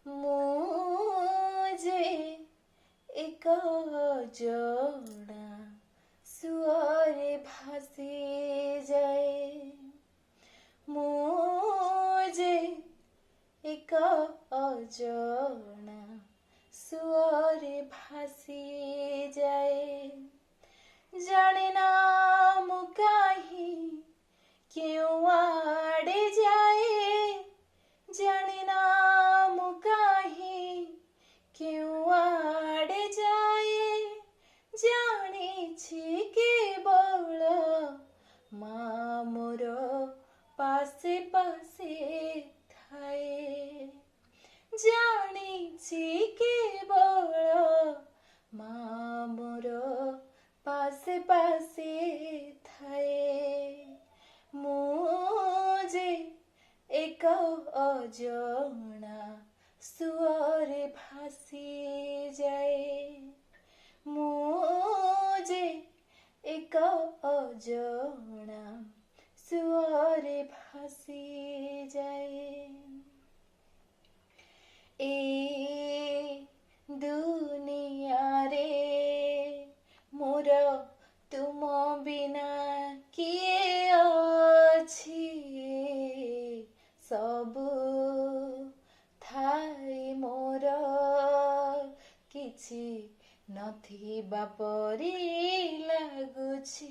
ମୁଁ ଯେ ଏକ ଅଜଣା ସୁଅରେ ଭାସି ଯାଏ। ମୁଁ ଯେ ଏକ ଅଜଣା ସୁଅରେ ଭାସି ଯାଏ। ଜାଣେ ନା ମୁଁ କାହିଁ କେଉଁ ଆଡ଼େ ଯାଏ। ଜାଣେ ନା ମୁଁ କାହିଁ କେଉଁ ଆଡ଼େ ଯାଏ। ଜାଣିଛି କେବଳ ମା ମୋର ପାଶେ ପାଶେ ଥାଏ। ଜାଣିଛି କେବଳ ମା ମୋର ପାଶେ ପାଶେ ଥାଏ। ମୁଁ ଯେ ଏକ ଅଜଣା ସୁଅରେ ଭାସି ଯାଏ। ମୁଁ ଯେ ଏକ ଅଜଣା ସୁଅରେ ଭାସି ଯାଏ। ଏ ଦୁନିଆରେ ମୋର ତୁମ ବିନା କିଏ ଅଛି। ସବୁ ଥାଇ ମୋର କିଛି ନଥିବା ପରି ଲାଗୁଛି।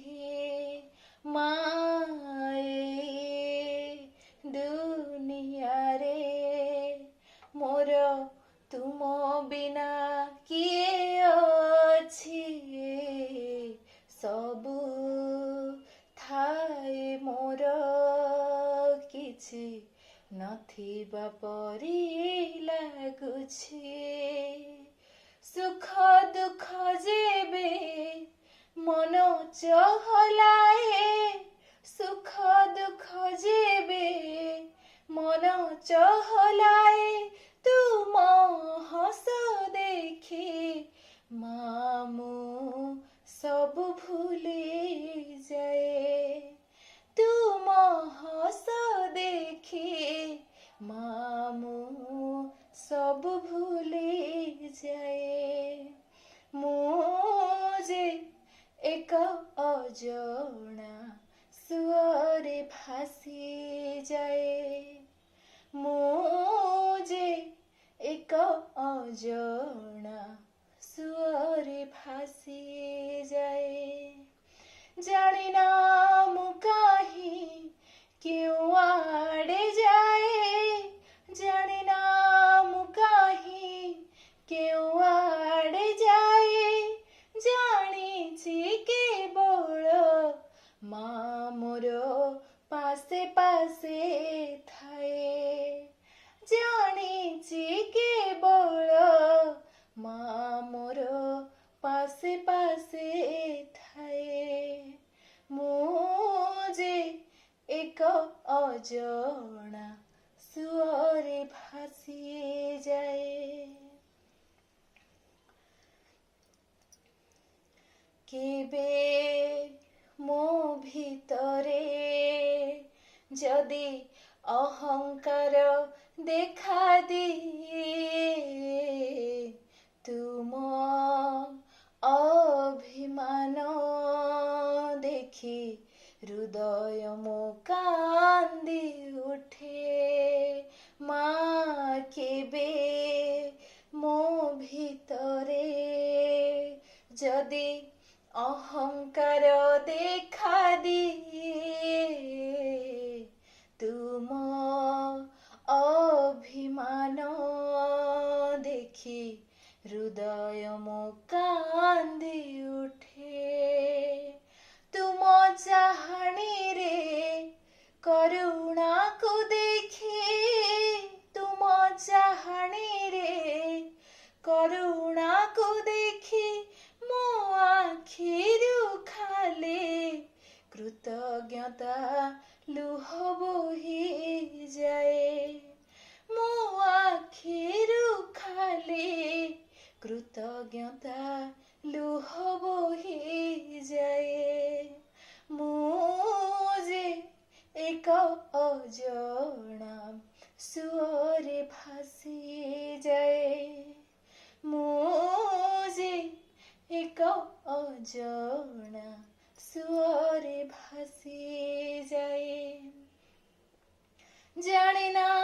ମା ଏ ଦୁନିଆରେ ମୋର ତୁମ ବିନା କିଏ ଅଛି। ସବୁ ଥାଇ ମୋର କିଛି ନଥିବା ପରି ଲାଗୁଛି। ସୁଖ ଦୁଃଖ ଯେବେ ମନ ଚହଲାଏ। ସୁଖ ଦୁଃଖ ଯେବେ ମନ ଚହଲାଏ। ତୁମ ହସ ଦେଖି ମା ମୁଁ ସବୁ ଭୁଲି ଯାଏ। ତୁମ ହସ ଦେଖି ମା ମୁଁ ସବୁ ଭୁଲି ଯାଏ। ମୁଁ ଯେ ଏକ ଅଜଣା ସୁଅରେ ଭାସି ଯାଏ। ମୁଁ ଯେ ଏକ ଅଜଣା ସୁଅରେ ଭାସି ଯାଏ। ଜାଣେ ନା ମୁଁ କାହିଁ କେଉଁ ଆଡ଼େ ଯାଏ। ଜାଣେ ନା ମୁଁ କାହିଁ କେଉଁ ଆଡ଼େ ଯାଏ। ଜାଣିଛି କେବଳ ମା ମୋର ପାଶେ ପାଶେ ଥାଏ। ଜାଣିଛି କେବଳ ମା ମୋର ପାଶେ ପାଶେ ଥାଏ। ମୁଁ ଯେ ଏକ ଅଜଣା ସୁଅରେ ଭାସି ଯାଏ। କେବେ ମୋ ଭିତରେ ଯଦି ଅହଙ୍କାର ଦେଖାଦିଏ। ତୁମ ଅଭିମାନ ଦେଖି ହୃଦୟ ମୋ କାନ୍ଦି ଉଠେ। ମା କେବେ ମୋ ଭିତରେ ଯଦି ଅହଙ୍କାର ଦେଖାଦିଏ। ତୁମ ଅଭିମାନ ଦେଖି ହୃଦୟ ମୋ କାନ୍ଦି ଉଠେ। ତୁମ ଚାହାଣୀରେ କରୁଣାକୁ ଦେଖି। ତୁମ ଚାହାଣୀରେ କରୁଣାକୁ ଦେଖି ମୋ ଆଖିରୁ ଖାଲି କୃତଜ୍ଞତା ଲୁହ ବୋହିଯାଏ। ମୋ ଆଖିରୁ ଖାଲି କୃତଜ୍ଞତା ଲୁହ ବୋହିଯାଏ। ମୁଁ ଯେ ଏକ ଅଜଣା ସୁଅରେ ଭାସି ଯାଏ। जाने ना